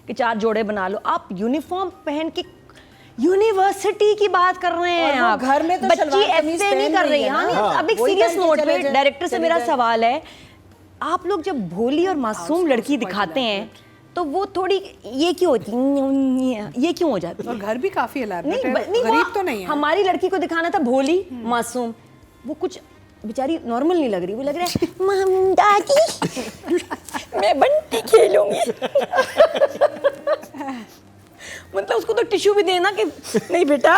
कि 4 जोड़े बना लो। आप यूनिफॉर्म पहन के यूनिवर्सिटी की बात कर रहे हैं आप, घर में तो बच्ची ऐसे नहीं कर रही है। अब एक सीरियस नोट पे डायरेक्टर से मेरा सवाल है, आप लोग जब भोली और मासूम लड़की दिखाते हैं तो वो थोड़ी ये क्यों होती है, ये क्यों हो जाती है? और घर भी काफी नहीं, गरीब तो नहीं है। हमारी लड़की को दिखाना था भोली मासूम, वो कुछ बेचारी नॉर्मल नहीं लग रही, वो लग रहा है मम दादी मैं बंटी खेलूंगी। मतलब उसको तो टिश्यू भी देना कि नहीं बेटा।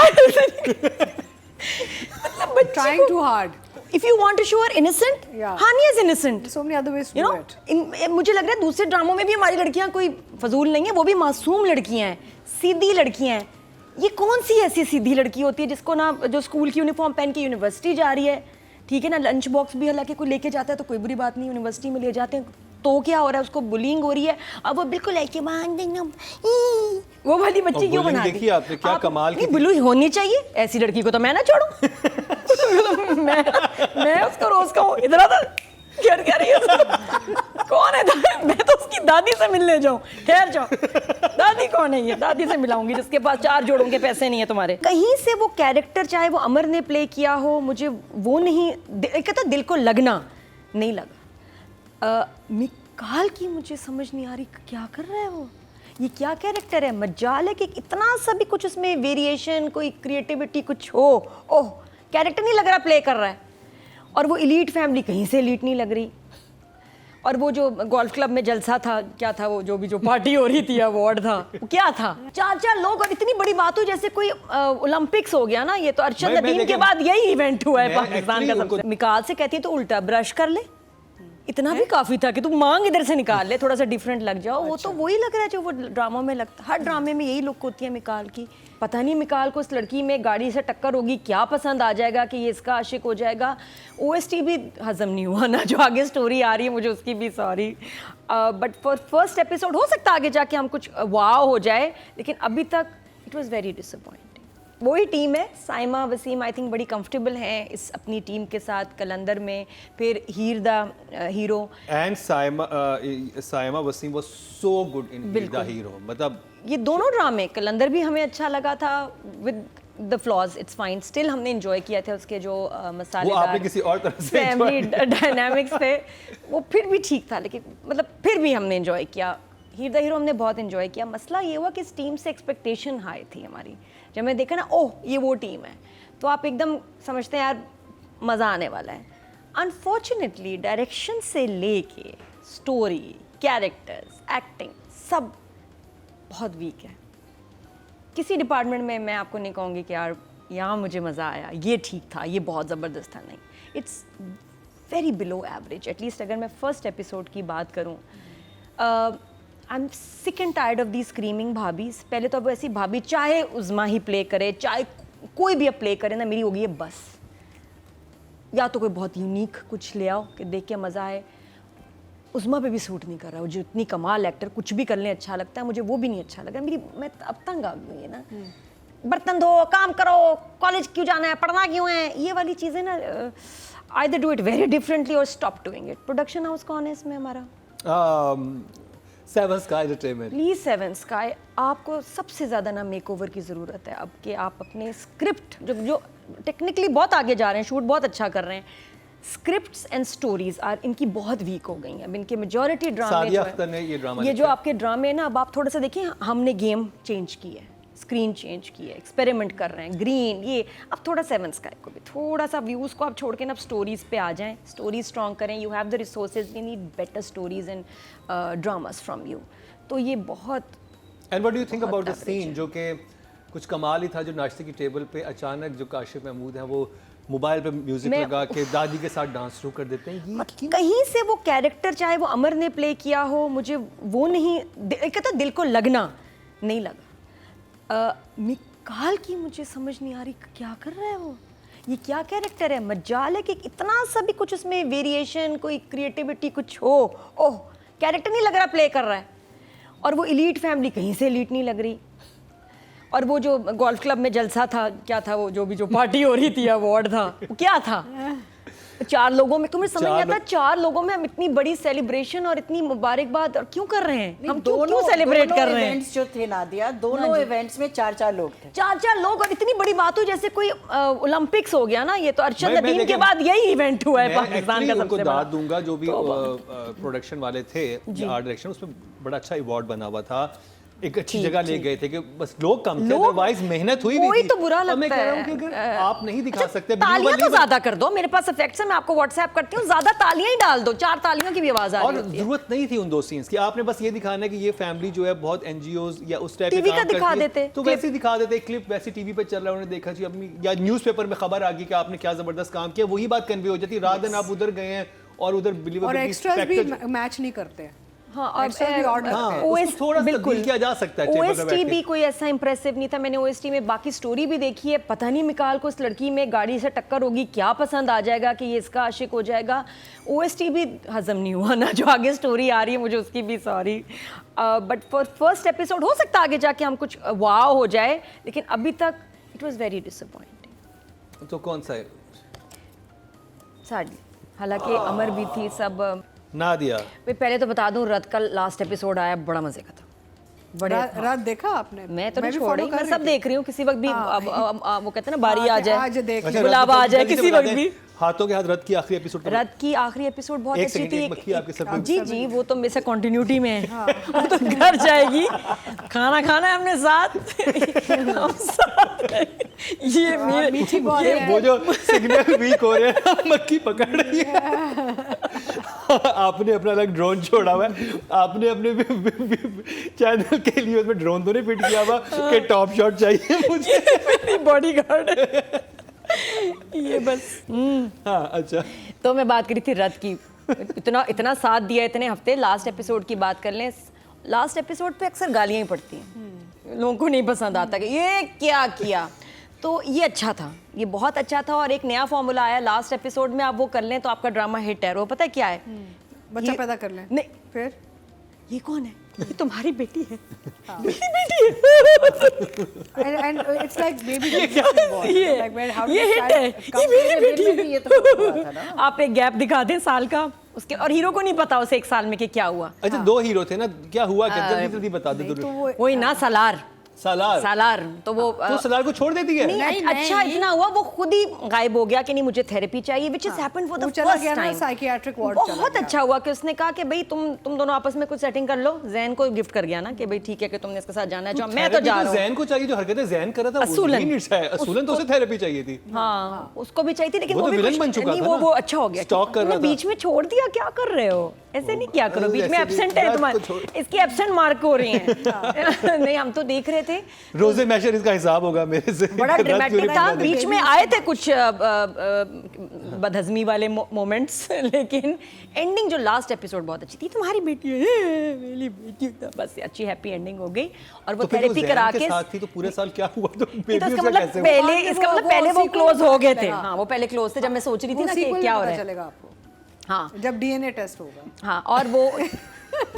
मतलब trying too hard. If you want to show her innocent, Yeah. Hania is innocent. So many other ways to You do know, it. मुझे लग रहा है दूसरे ड्रामों में भी हमारी लड़कियां कोई फजूल नहीं है, वो भी मासूम लड़कियां हैं, सीधी लड़कियां हैं। ये कौन सी ऐसी सीधी लड़की होती है जिसको ना, जो स्कूल की यूनिफॉर्म पहन के यूनिवर्सिटी जा रही है, ठीक है ना, लंच बॉक्स भी हालांकि कोई लेके जाता है तो कोई बुरी बात नहीं, यूनिवर्सिटी में ले जाते हैं तो क्या हो रहा है, उसको बुलिंग हो रही है। अब वो बिल्कुल ऐसे वो वाली बच्ची क्यों बना दी? देखिए आपने क्या कमाल की बुलिंग होनी चाहिए, ऐसी लड़की को तो मैं ना छोड़ूं। मैं उसको रोज कहूँ इधर आ, क्या रही है कौन है? मैं तो उसकी दादी से मिलने जाऊँ, ठहर जाओ, दादी कौन है ये? दादी से मिलाऊंगी जिसके पास 4 जोड़ों के पैसे नहीं है तुम्हारे। कहीं से वो कैरेक्टर, चाहे वो अमर ने प्ले किया हो, मुझे वो नहीं कहता, दिल को लगना नहीं लगा। मिकाल की मुझे समझ नहीं आ रही क्या कर रहा है वो, ये क्या कैरेक्टर है? मजाल है कि इतना सा भी कुछ उसमें वेरिएशन, कोई क्रिएटिविटी कुछ हो, ओह कैरेक्टर नहीं लग रहा प्ले कर रहा है। और वो एलीट फैमिली कहीं से एलीट नहीं लग रही। और वो जो गोल्फ क्लब में जलसा था, क्या था वो, जो पार्टी हो रही थी, अवार्ड था, वो क्या था? 4 लोग, और इतनी बड़ी बात हुई जैसे कोई ओलंपिक्स हो गया ना। ये तो अरशद नदीम के बाद यही इवेंट हुआ है पाकिस्तान का सबसे। मिकाल से कहती है तो उल्टा ब्रश कर ले, इतना भी काफी था कि तू मांग इधर से निकाल ले, थोड़ा सा डिफरेंट लग जाओ। वो तो वही लग रहा है जो वो ड्रामा में लगता। हर ड्रामे में यही लुक होती है मिकाल की। पता नहीं मिकाल को इस लड़की में गाड़ी से टक्कर होगी, क्या पसंद आ जाएगा कि ये इसका आशिक हो जाएगा। ओएसटी भी हजम नहीं हुआ ना, जो आगे स्टोरी आ रही है, मुझे उसकी भी sorry. But for first episode हो सकता है आगे जाके हम कुछ वाव हो जाए, लेकिन अभी तक इट वॉज वेरी डिसअपॉइंटिंग। वही टीम है, साइमा वसीम आई थिंक बड़ी कंफर्टेबल हैं इस अपनी टीम के साथ। कलंदर में फिर Heer the hero and Saima Waseem was so good in Heer the hero. मतलब ये दोनों ड्रामे, कलंदर भी हमें अच्छा लगा था with the flaws, it's fine, still हमने एंजॉय किया था उसके जो मसालेदार, वो आपने किसी और तरह से फैमिली डायनामिक्स थे, वो फिर भी ठीक था, लेकिन मतलब फिर भी हमने एंजॉय किया। हीर द हीरो हमने बहुत एंजॉय किया। मसला ये हुआ कि इस टीम से एक्सपेक्टेशन हाई थी हमारी। जब मैं देखा ना, ओह ये वो टीम है, तो आप एकदम समझते हैं यार मज़ा आने वाला है। अनफॉर्चुनेटली डायरेक्शन से लेके स्टोरी, कैरेक्टर्स, एक्टिंग सब बहुत वीक है। किसी डिपार्टमेंट में मैं आपको नहीं कहूँगी कि यार यहाँ मुझे मज़ा आया, ये ठीक था, ये बहुत ज़बरदस्त था, नहीं। It's very below average. At least अगर मैं फर्स्ट एपिसोड की बात करूँ, I am sick and tired of the screaming भाभी। पहले तो अब ऐसी भाभी, चाहे उज़मा ही प्ले करे, चाहे कोई भी अब प्ले करे ना, मेरी होगी ये बस, या तो कोई बहुत यूनिक कुछ ले आओ कि देख के मज़ा आए। उज़मा पे भी सूट नहीं कर रहा, वो जो इतनी कमाल एक्टर, कुछ भी कर लें अच्छा लगता है, मुझे वो भी नहीं अच्छा लगा। मैं अब तंग आ गई है ना, बर्तन धो, काम करो, कॉलेज क्यों जाना है, पढ़ना क्यों है, ये वाली चीज़ें ना, either do it very differently और stop doing it. Production house कौन है इसमें हमारा? Seven sky entertainment. Please seven sky, आपको सबसे ज़्यादा ना मेकओवर की ज़रूरत है अब, कि आप अपने स्क्रिप्ट जो टेक्निकली बहुत आगे जा रहे हैं, शूट बहुत अच्छा कर रहे हैं, स्क्रिप्ट्स एंड स्टोरीज आर इनकी बहुत वीक हो गई हैं। अब इनके मेजॉरिटी ड्रामे ये जो आपके ड्रामे ना, अब आप थोड़ा सा देखिए, हमने गेम चेंज की है, स्क्रीन चेंज की है, एक्सपेरिमेंट कर रहे हैं, ग्रीन ये। अब थोड़ा सेवन स्काई को भी थोड़ा सा व्यूज़ को आप छोड़ के ना, अब स्टोरीज़ पे आ जाएं, स्टोरीज स्ट्रॉन्ग करें। You have the resources, we need better stories and dramas from you. तो ये बहुत। And what do you think about the scene जो कि कुछ कमाल ही था, जो नाश्ते की टेबल पे अचानक जो काशिफ महमूद हैं वो मोबाइल पे म्यूजिक लगा के दादी के साथ डांस शुरू कर देते हैं। ये कहीं से वो कैरेक्टर, चाहे वो अमर ने प्ले किया हो, मुझे वो नहीं कहता, दिल को लगना नहीं लगा। मिकाल की मुझे समझ नहीं आ रही क्या कर रहा है वो, ये क्या कैरेक्टर है? मजाल है कि इतना सा भी कुछ उसमें वेरिएशन, कोई क्रिएटिविटी कुछ हो, ओह कैरेक्टर नहीं लग रहा प्ले कर रहा है। और वो एलीट फैमिली कहीं से एलीट नहीं लग रही। और वो जो गोल्फ क्लब में जलसा था, क्या था वो, जो पार्टी हो रही थी, अवार्ड था, वो क्या था? 4 लोगों में तुम्हें समझ नहीं चार आता 4 लोगों में हम इतनी बड़ी सेलिब्रेशन और इतनी मुबारकबाद और क्यों कर रहे हैं हम क्यों सेलिब्रेट कर रहे हैं इवेंट्स जो थे नादिया दोनों इवेंट्स में 4-4 लोग थे 4 लोग और इतनी बड़ी बात हो जैसे कोई ओलंपिक्स हो गया ना ये तो अरशद मैं नदीम के देखिए, बाद यही इवेंट हुआ है मैं पाकिस्तान actually का उनको सबसे दाद बड़ा दूंगा जो भी प्रोडक्शन वाले थे आर्ट डायरेक्शन उसमें बड़ा अच्छा अवार्ड बना हुआ था एक अच्छी जगह ले गए थे कि बस लोग कम थे अदरवाइज मेहनत हुई भी वही थी तो बुरा और मैं लगता कह रहा हूं है कि अगर आप नहीं दिखा सकते तालियां तो visually- ज्यादा कर दो मेरे पास इफेक्ट्स है मैं आपको व्हाट्सएप करती हूँ ज्यादा तालियां ही डाल दो 4 तालियों की भी आवाज आ और रही होती है जरूरत नहीं थी उन 2 सीन्स की आपने बस ये दिखाना है कि ये फैमिली जो है बहुत एनजीओज या उस टाइप TV का दिखा देते, तो वैसे ही दिखा देते क्लिप वैसे टीवी पे चल रहा है उन्होंने देखा जी अपनी या न्यूज़पेपर में खबर आ गई कि आपने क्या जबरदस्त काम किया वही बात कन्वे हो जाती रात दिन आप उधर गए हैं और उधर और बिलीवेबिलिटी एक्स्ट्रास भी मैच नहीं करते हैं हाँ और Extras भी odd हाँ, लगते हैं। उसको थोड़ा सा तब्दील किया जा सकता है टेबल पे OST बैठ भी के। कोई ऐसा इंप्रेसिव नहीं था मैंने OST में बाकी स्टोरी भी देखी है पता नहीं मिकाल को इस लड़की में गाड़ी से टक्कर होगी क्या पसंद आ जाएगा कि ये इसका आशिक हो जाएगा OST भी हजम नहीं हुआ ना जो आगे स्टोरी आ रही है मुझे उसकी भी sorry but for first episode हो सकता है आगे जाके हम कुछ वाव हो जाए लेकिन अभी तक इट वॉज वेरी डिसअपॉइंटिंग तो कौन सा है सैडली हालांकि अमर भी थी सब ना दिया मैं पहले तो बता दूं रत का लास्ट एपिसोड आया बड़ा मजे का था बड़े रात देखा आपने मैं तो नहीं भी छोड़ follow रही कर मैं रही सब थी। देख रही हूँ किसी वक्त भी वो कहते हैं ना बारी हाँ, आ आज जाए देख अच्छा, बुलावा आ जाए जल्दी से किसी बता वक्त दें, भी हाथों के हाथ रथ की आखिरी एपिसोड रत की आखिरी एपिसोड बहुत एक अच्छी सेकंड, थी एक मक्खी आपके सर पे। जी जी वो तो मेरे से कंटिन्यूटी में है वो तो घर जाएगी खाना खाना है हमने साथ हम साथ हैं। ये मेरे मीठी बहुत ये है। वो जो सिग्नल वीक हो रहे हैं मक्खी पकड़ रही है आपने अपना अलग ड्रोन छोड़ा हुआ है आपने अपने चैनल के लिए उसमें ड्रोन तो नहीं फिट किया हुआ कि टॉप शॉट चाहिए मुझे मेरी बॉडीगार्ड है ये बस हाँ अच्छा तो मैं बात करी थी रथ की इतना साथ दिया इतने हफ्ते लास्ट एपिसोड की बात कर लें लास्ट एपिसोड पे अक्सर गालियां ही पड़ती हैं लोगों को नहीं पसंद आता कि ये क्या किया तो ये अच्छा था ये बहुत अच्छा था और एक नया फॉर्मूला आया लास्ट एपिसोड में आप वो कर लें तो आपका ड्रामा हिट है वो पता है क्या है बच्चा ये- पैदा कर लें नहीं फिर ये कौन है ये तुम्हारी बेटी है मेरी बेटी है and it's like baby ये like when how ये does हिट child है come ये मेरी मेरे बेटी दिल में भी ये तो हुआ था ना। है आप एक गैप दिखा दें साल का उसके और हीरो को नहीं पता उसे 1 साल में कि क्या हुआ अच्छा 2 हीरो थे ना क्या हुआ क्या जल्दी जल्दी बता दे तो वो वही ना सालार सालार तो वो तो सालार को छोड़ देती है नहीं, अच्छा इतना हुआ वो खुद ही गायब हो गया कि नहीं मुझे थेरेपी चाहिए which is happened for the वो चला फर्स्ट गया ना टाइम साइकियाट्रिक वार्ड चला बहुत गया। अच्छा हुआ कि उसने कहा कि भाई तुम दोनों आपस में कुछ सेटिंग कर लो जैन को गिफ्ट कर गया ना कि भाई ठीक है कि तुमने इसके साथ जाना है जो मैं तो थेरेपी जा रहा हूँ जैन को चाहिए जो हरकतें जैन कर रहा था असूलन। असूलन तो उसे थेरेपी चाहिए थी हाँ उसको भी चाहिए थी लेकिन वो तो भी विलन कुछ- बन चुका नहीं, था वो ना। वो अच्छा हो गया स्टॉक कर तुमने रहा था। बीच में छोड़ दिया क्या कर रहे हो ऐसे नहीं क्या करो बीच में ऐसे एब्सेंट नहीं, है रात तुम्हारे को छोड़- इसकी एब्सेंट मार्क हो रही हैं नहीं हम तो देख रहे थे रोजे मैशर इसका हिसाब होगा मेरे से बड़ा रात ड्रामेटिक क्यों था नहीं बीच में आए थे कुछ बदहजमी वाले मोमेंट्स लेकिन एंडिंग जो लास्ट एपिसोड बहुत अच्छी थी तुम्हारी बेटी है मेरी बेटी है। बस अच्छी हैप्पी एंडिंग हो गई और वो तो फिर वो थेरेपी जैन करा के के साथ थी तो पूरे साल क्या हुआ तो नहीं, बेबी तो इसका उसका मतलब कैसे हुआ? पहले बाद में इसका वो- मतलब वो पहले वो sequel क्लोज हो गए थे चलेगा। हाँ वो पहले क्लोज थे जब मैं सोच रही थी वो ना कि sequel क्या में हो पता रहा है चलेगा आपको हाँ जब डीएनए टेस्ट होगा हाँ और वो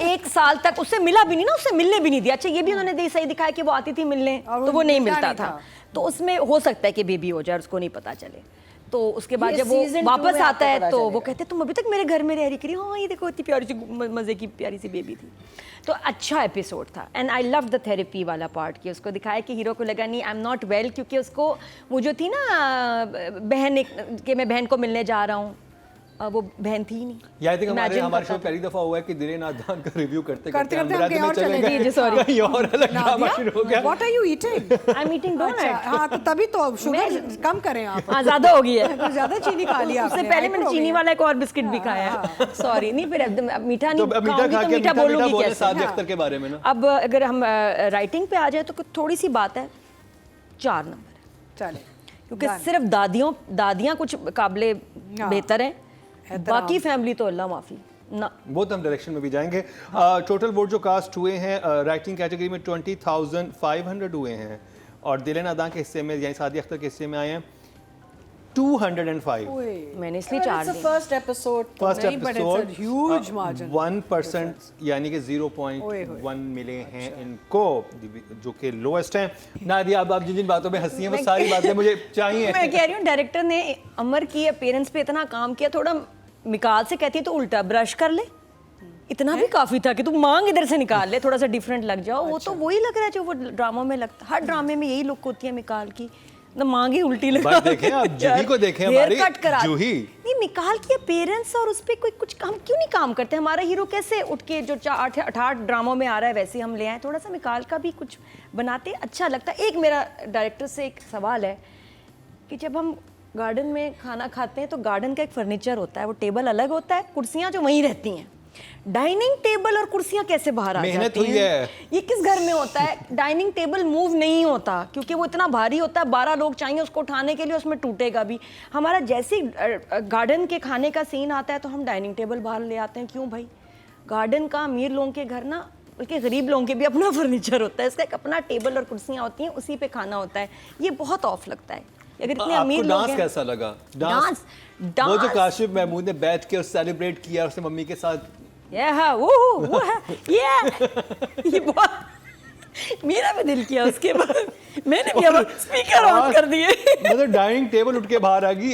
1 साल तक उससे मिला भी नहीं ना उससे मिलने भी नहीं दिया अच्छा ये भी उन्होंने सही दिखाया कि वो आती थी मिलने और वो तो वो नहीं मिलता मिलता नहीं था था। तो उसमें हो सकता है कि बेबी हो जाए और उसको नहीं पता चले तो उसके बाद ये जब वो season 2 वापस में आता आपको है पता तो वो चलेगा। कहते तुम अभी तक मेरे घर में रह रही करी हाँ ये देखो इतनी प्यारी सी मजे की प्यारी सी बेबी थी तो अच्छा एपिसोड था and I love the therapy वाला पार्ट कि उसको दिखाया कि हीरो को लगा नहीं आई एम नॉट वेल क्योंकि उसको वो जो थी ना बहन कि मैं बहन को मिलने जा रहा हूँ वो बहन थी ही नहीं या आई थिंक Imagine हमारे करता शो पहली दफा हुआ है कि दिले नादान का रिव्यू करते करते हम हम रात कहीं में और चले चले गए गए। जी, sorry। कहीं और अलग ड्रामा शुरू हो गया what are you eating I am eating अच्छा हाँ तो तभी तो शुगर कम करें आप हाँ ज्यादा हो गई है तो ज्यादा चीनी खा लिया उससे आपने, पहले hyper मैंने हो चीनी गई। वाला एक और बिस्किट भी खाया है सॉरी नहीं फिर अब मीठा तो नहीं अब मीठा खाऊंगी खा तो के मीठा बोलूंगी बोले कैसे सादिया अख्तर के बारे में ना अब अगर हम राइटिंग पे आ जाए तो कुछ थोड़ी सी बात है 4 नंबर चले क्योंकि सिर्फ दादियाँ कुछ काबिले बेहतर हैं बाकी फैमिली तो अल्लाह माफी ना वो तो हम डायरेक्शन में भी जाएंगे टोटल वोट जो कास्ट हुए हैं राइटिंग कैटेगरी में 20,500 हुए हैं और दिल नादान के हिस्से में यानी सादिया अख्तर के हिस्से में आए हैं 205. मैंने इसलिए 4 दी। फर्स्ट एपिसोड फर्स्ट नहीं, but it's a episode huge margin. 1% यानी कि 0.1 मिले हैं इनको, जो कि लोएस्ट हैं। नादिया, अब आप जिन जिन बातों में हंसी हैं वो सारी बातें मुझे चाहिए। मैं कह रही हूँ डायरेक्टर ने अमर की अपीयरेंस पे इतना काम किया, थोड़ा मिकाल से कहती है तो उल्टा ब्रश कर ले, इतना भी काफी था कि तू मांग इधर से निकाल ले, थोड़ा सा डिफरेंट लग जाओ। वो तो वही लग रहा है जो वो ड्रामों में लगता, हर ड्रामे में यही लुक होती है मिकाल की, ना मांग ही उल्टी लगा। बस देखें आप जूही को देखें, हमारी जूही। नहीं, मिकाल की अपीयरेंस और उस पे कोई कुछ काम क्यों नहीं काम करते? हमारा हीरो कैसे उठ के जो 8 ड्रामों में आ रहा है वैसे हम ले आए, थोड़ा सा मिकाल का भी कुछ बनाते अच्छा लगता है। एक मेरा डायरेक्टर से एक सवाल है कि जब हम गार्डन में खाना खाते हैं तो गार्डन का एक फर्नीचर होता है, वो टेबल अलग होता है, कुर्सियां जो वहीं रहती हैं। डाइनिंग टेबल और कुर्सियां कैसे बाहर आ मेहनत जाती हुई हैं? है। ये किस घर में होता है? डाइनिंग टेबल मूव नहीं होता क्योंकि वो इतना भारी होता है, 12 लोग चाहिए उसको उठाने के लिए, उसमें टूटेगा भी। हमारा जैसे गार्डन के खाने का सीन आता है तो हम डाइनिंग टेबल बाहर ले आते हैं। क्यों भाई? गार्डन का अमीर लोगों के घर ना, बल्कि गरीब लोगों के भी अपना फर्नीचर होता है, इसका एक अपना टेबल और कुर्सियां होती हैं, उसी पे खाना होता है। ये बहुत ऑफ लगता है। अगर इतने अमीर लोग डांस हैं, कैसा लगा? डांस वो जो काशिफ महमूद ने बैठ के सेलिब्रेट किया उसने मम्मी के साथ, ये बहुत मेरा भी दिल किया। उसके बाद मैंने भी अब स्पीकर ऑन कर दिए। मतलब डाइनिंग टेबल उठ के बाहर आ गई,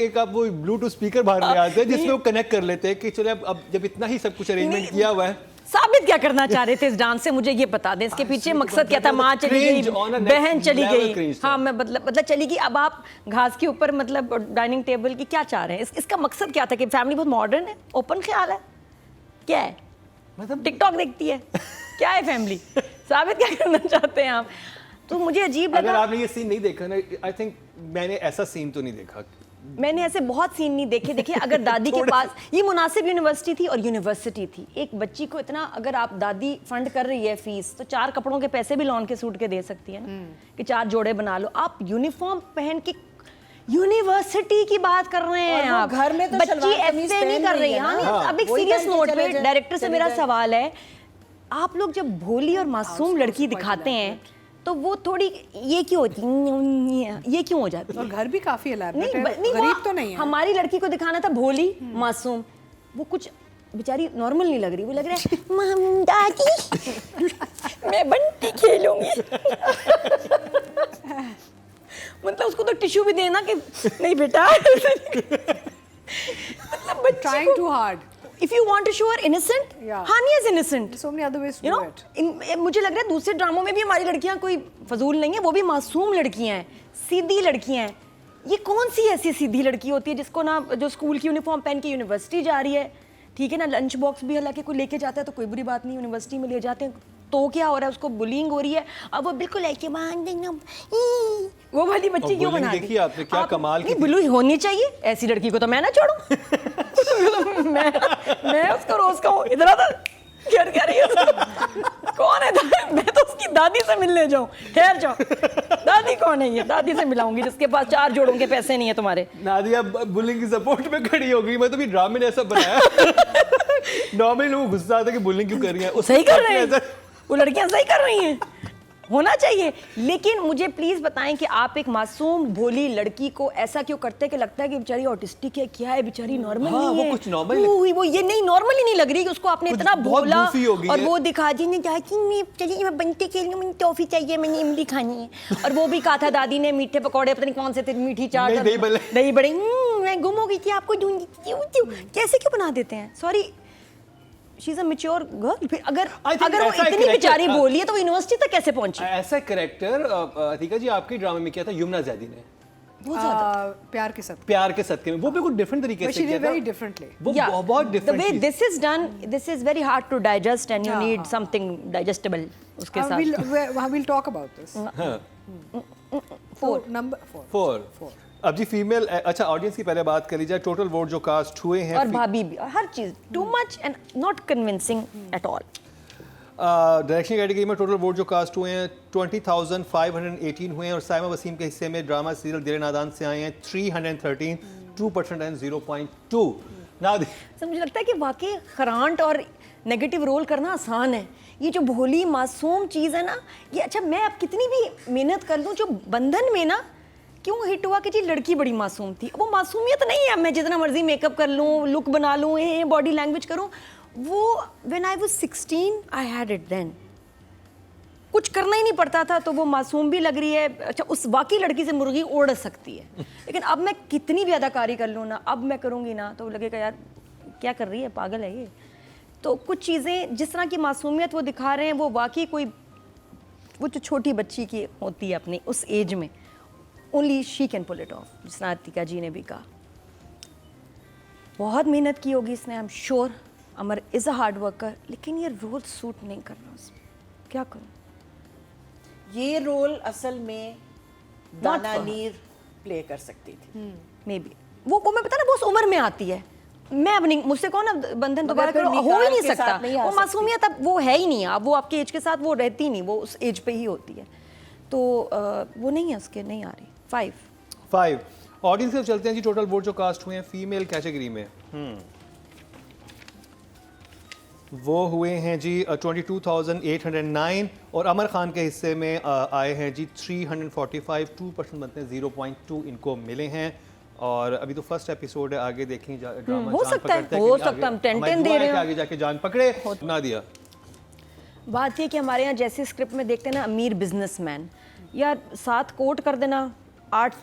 एक आप वो ब्लूटूथ स्पीकर बाहर ले आते हैं जिसमें वो कनेक्ट कर लेते हैं कि चलो अब जब इतना ही सब कुछ अरेंजमेंट किया हुआ है। साबित क्या करना चाह रहे थे इस डांस से, मुझे ये बता दें। इसके पीछे मकसद क्या था? माँ चली गई, बहन चली गई, हाँ मैं मतलब चली गई, अब आप घास के ऊपर मतलब डाइनिंग टेबल की क्या चाह रहे हैं? इसका मकसद क्या था? कि फैमिली बहुत मॉडर्न है, ओपन ख्याल है, क्या है? मतलब टिकटॉक देखती है, क्या है फैमिली? साबित क्या करना चाहते हैं आप? तो मुझे अजीब अगर लगा। आपने ये सीन नहीं देखा ना, आई थिंक मैंने ऐसा सीन तो नहीं देखा। मैंने ऐसे बहुत सीन नहीं देखे। देखिए, अगर दादी के पास ये मुनासिब यूनिवर्सिटी थी और यूनिवर्सिटी थी, एक बच्ची को इतना, अगर आप दादी फंड कर रही है फीस, तो 4 कपड़ों के पैसे भी लॉन के सूट के दे सकती है ना, कि 4 जोड़े बना लो। आप यूनिफॉर्म पहन के यूनिवर्सिटी की बात कर रहे हैं आप, घर में तो बच्ची सलवार कमीज ऐसे नहीं पहन कर रही रही है है। ना। हाँ, अब एक वही सीरियस पहन के नोट चले पे जाए, डायरेक्टर से चले मेरा जाए। सवाल है, आप लोग जब भोली और मासूम लड़की दिखाते हैं तो वो थोड़ी ये क्यों होती है, ये क्यों हो जाती है? और घर भी काफी elaborate है, नहीं, गरीब तो नहीं है। हमारी लड़की को दिखाना था भोली मासूम, वो कुछ बेचारी नॉर्मल नहीं लग रही, वो लग रहा है मम दादी मैं बंटी खेलूंगी। मतलब उसको तो टिश्यू भी देना कि नहीं बेटा। मतलब Trying too hard. If you want to show her innocent, Yeah. Hani is innocent. So many other ways to You do know, it. मुझे लग रहा है दूसरे ड्रामों में भी हमारी लड़कियां कोई फजूल नहीं है, वो भी मासूम लड़कियां हैं, सीधी लड़कियां हैं। ये कौन सी ऐसी सीधी लड़की होती है जिसको ना, जो स्कूल की यूनिफॉर्म पहन के यूनिवर्सिटी जा रही है, ठीक है ना, लंच बॉक्स भी हालांकि कोई लेके जाता है तो कोई बुरी बात नहीं, यूनिवर्सिटी में ले जाते हैं तो क्या हो रहा है? उसको बुलिंग हो रही है, अब वो बिल्कुल ऐसे वो वाली बच्ची क्यों बना दी? देखिए आपने क्या कमाल की बुलिंग होनी चाहिए, ऐसी लड़की को तो मैं ना छोड़ूं। मैं उसको रोज कहूँ इधर आ, घर क्या रही है? कौन है? मैं तो उसकी दादी से मिलने जाऊं, ठहर जाओ। दादी कौन है? ये दादी से मिलाऊंगी जिसके पास 4 जोड़ों के पैसे नहीं है तुम्हारे। नादिया बुलिंग की सपोर्ट में खड़ी हो गई। मतलब ये ड्रामे ने ऐसा बनाया, नॉर्मली लोग गुस्सा आता है कि बुलिंग क्यों कर रही है, सही कर रहे हैं, वो लड़कियां सही कर रही हैं, होना चाहिए। लेकिन मुझे प्लीज बताएं कि आप एक मासूम भोली लड़की को ऐसा क्यों करते हैं कि लगता है कि बेचारी ऑटिस्टिक है, क्या है बेचारी, नॉर्मल हाँ, नहीं वो है, कुछ normal वो ये नहीं नॉर्मल ही नहीं लग रही कि उसको आपने कुछ इतना बहुत बोला goofy हो गई और है। वो दिखा दी नहीं चाहती, मैं चलिए मैं बनते के लिए, मुझे टॉफी चाहिए, मैंने इमली खानी है। और वो भी कहा था दादी ने मीठे पकौड़े, पता नहीं कौन से थे, मीठी चाट, नहीं, दही बड़े, मैं गुम हो गई थी, आपको ढूंढी, कैसे क्यों बना देते हैं? Sorry, she is a mature girl. फिर अगर I think वो ऐसा एक इतनी character- बेचारी बोली है तो वो यूनिवर्सिटी तक कैसे पहुंची? ऐसा कैरेक्टर अतीका जी आपके ड्रामे में किया था यमुना जैदी ने, बहुत ज्यादा। प्यार के साथ प्यार के सदके में, वो बिल्कुल डिफरेंट तरीके But से she किया did very था। differently. वो बहुत The different way this is done, this is very hard to digest and you हाँ, need हाँ। something digestible उसके साथ। we'll talk about this. Number 4. 4 अब जी फीमेल, अच्छा ऑडियंस की पहले बात कर लीजिए, टोटल वोट जो कास्ट हुए हैं और भाभी भी, और हर चीज too much and not convincing at all. Direction category में टोटल वोट जो कास्ट हुए हैं 20,518 हुए हैं, और साइमा वसीम के हिस्से में ड्रामा सीरियल दिल नादान से आए हैं 313, 2% एंड 0.2। नादी सर मुझे लगता है कि वाकई खरांट और नेगेटिव रोल करना आसान है। ये जो भोली मासूम चीज़ है ना, ये अच्छा मैं अब कितनी भी मेहनत कर लूँ, जो बंधन में ना क्यों हिट हुआ कि जी लड़की बड़ी मासूम थी। वो मासूमियत नहीं है, मैं जितना मर्जी मेकअप कर लूँ, लुक बना लूँ, ये बॉडी लैंग्वेज करूँ, वो when I was 16 I had it then. कुछ करना ही नहीं पड़ता था, तो वो मासूम भी लग रही है। अच्छा, उस वाकई लड़की से मुर्गी उड़ सकती है, लेकिन अब मैं कितनी भी अदाकारी कर लूँ ना, अब मैं करूँगी ना तो लगेगा यार क्या कर रही है, पागल है ये। तो कुछ चीज़ें जिस तरह की मासूमियत वो दिखा रहे हैं, वो वाकई कोई वो जो छोटी बच्ची की होती है अपनी उस एज में, only she can pull it off. जिस तरह अतिका जी ने भी कहा, बहुत मेहनत की होगी इसने, I am sure. Amar is a hard worker, लेकिन ये रोल सूट नहीं कर रहा उसमें, क्या करूँ। ये रोल असल में दाना नीर प्ले कर सकती थी। मे बी वो मैं पता ना, वो उस उम्र में आती है। मैं अब नहीं, मुझसे कौन अब बंधन दोबारा फिर करो, हो ही निकाल नहीं के सकता। साथ नहीं आ वो सकती। मासूमियत अब वो है ही नहीं, अब वो आपके एज के साथ वो रहती नहीं, वो उस एज पे ही होती है। तो वो नहीं है, उसके नहीं आ रही। 5 ऑडियंस से चलते हैं जी। टोटल वोट जो कास्ट हुए हैं फीमेल कैटेगरी में, वो हुए हैं जी 22,809 और अमर खान के हिस्से में आए हैं जी 345। 2% बनते हैं, 0.2 इनको मिले हैं। और अभी तो फर्स्ट एपिसोड है, आगे देखें ड्रामा हो जान सकता है, पकड़ते हैं हो कि सकता है, हम आगे- 10-10 हमारी दे दुआ रहे है कि हो। आगे जाके जान पकड़े ना दिया। बात ये कि हमारे यहाँ जैसे स्क्रिप्ट में देखते हैं ना, अमीर बिजनेसमैन, या 7 कोट कर देना, 8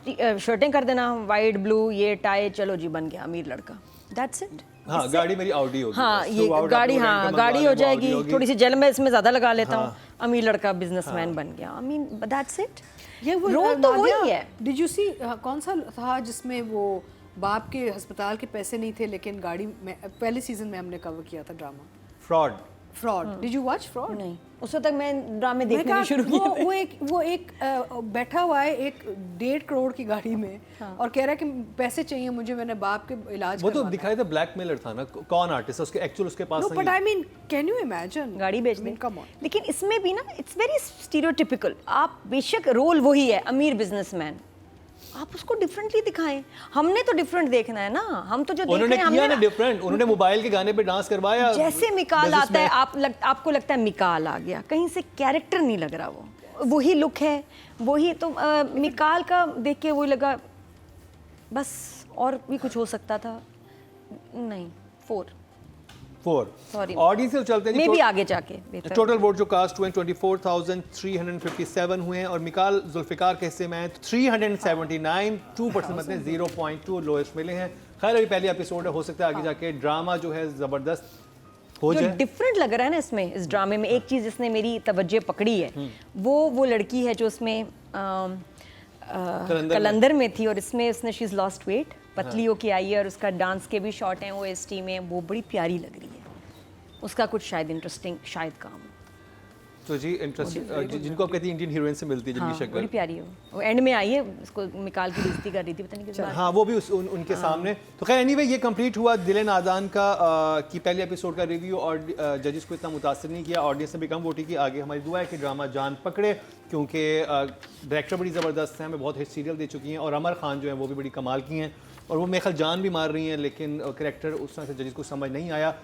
शर्टें कर देना, वाइट ब्लू, ये टाई, चलो जी बन गया अमीर लड़का, दैट्स इट। हाँ, गाड़ी मेरी ऑडी होगी। हाँ, बस। ये Throughout गाड़ी, अपने हाँ रेंट पे गाड़ी मंगवा हो लें, वो जाएगी, Audi होगी। थोड़ी सी जेल मैं इसमें ज़्यादा लगा लेता हूँ, अमीर लड़का बिजनेसमैन बन गया, आई मीन दैट्स इट। ये वो रोल तो वही है। डिड यू सी कौन सा था जिसमें वो बाप के अस्पताल के पैसे नहीं थे, लेकिन गाड़ी में पहले सीजन में हमने कवर किया था drama fraud. Fraud. Did you watch fraud? नहीं, उस वक्त तक मैं ड्रामे मैंने देखने कहा नहीं शुरू किए थे। वो एक बैठा हुआ है एक 1.5 करोड़ की गाड़ी में और कह रहा है कि पैसे चाहिए मुझे, मैंने बाप के इलाज वो तो करवाना है। दिखाई था ब्लैकमेलर था ना, कौन आर्टिस्ट है उसके एक्चुअल उसके पास No, नहीं but I mean, can you imagine? गाड़ी बेच दें। come on. लेकिन इसमें भी ना इट्स वेरी स्टीरियोटिपिकल। आप बेशक रोल वही है, अमीर बिजनेसमैन, आप उसको डिफरेंटली दिखाएं। हमने तो डिफरेंट देखना है ना, हम तो जो देख उन्होंने रहे हैं किया ना हमने डिफरेंट, उन्होंने मोबाइल के गाने पे डांस करवाया। जैसे मिकाल आता है, आपको लगता है मिकाल आ गया, कहीं से कैरेक्टर नहीं लग रहा, वो वही लुक है, वही तो मिकाल का देख के वही लगा, बस और भी कुछ हो सकता था नहीं। 4 Sorry. ऑडियंस से चलते हैं मे जी। भी आगे जाके बेहतर। टोटल वोट जो कास्ट हुए हैं 24,357 हुए हैं और मिकाल जुल्फिकार के हिस्से में हैं 379। 2% मतलब 0.2 लोएस्ट मिले हैं। खैर अभी पहले एपिसोड है, हो सकता है आगे जाके ड्रामा जो है जबरदस्त हो जो जाए। डिफरेंट लग रहा है ना इसमें, इस ड्रामे में एक चीज़ जिसने मेरी तवज्जो पकड़ी है, वो लड़की है जो उसमें कलंदर में थी और इसमें उसने शी इज़ लॉस्ट वेट, पतली होके आई है और उसका डांस के भी शॉट हैं OST में, वो बड़ी प्यारी लग रही है। उसका कुछ शायद इंटरेस्टिंग शायद काम हो। तो जी इंटरेस्टिंग, जिनको आप कहती हैं इंडियन हीरोइन से मिलती है जिनकी हाँ, शक्ल। बड़ी प्यारी है वो एंड में आई है, उसको निकाल की बेइज्जती कर रही थी, पता नहीं किस बात। हाँ, वो भी उनके सामने। तो खैर एनीवे ये कंप्लीट हुआ दिल नादान का की पहले एपिसोड का रिव्यू और जजेस को इतना मुतासर नहीं किया, ऑडियंस ने भी कम वोटिंग की। आगे हमारी दुआ है कि ड्रामा जान पकड़े, क्योंकि डायरेक्टर बड़ी ज़बरदस्त हैं, हमें बहुत हिट सीरियल दे चुकी हैं और अमर खान जो है वो भी बड़ी कमाल की हैं और वो मेरे ख्याल जान भी मार रही हैं, लेकिन करेक्टर उस तरह से जजेस को समझ नहीं आया।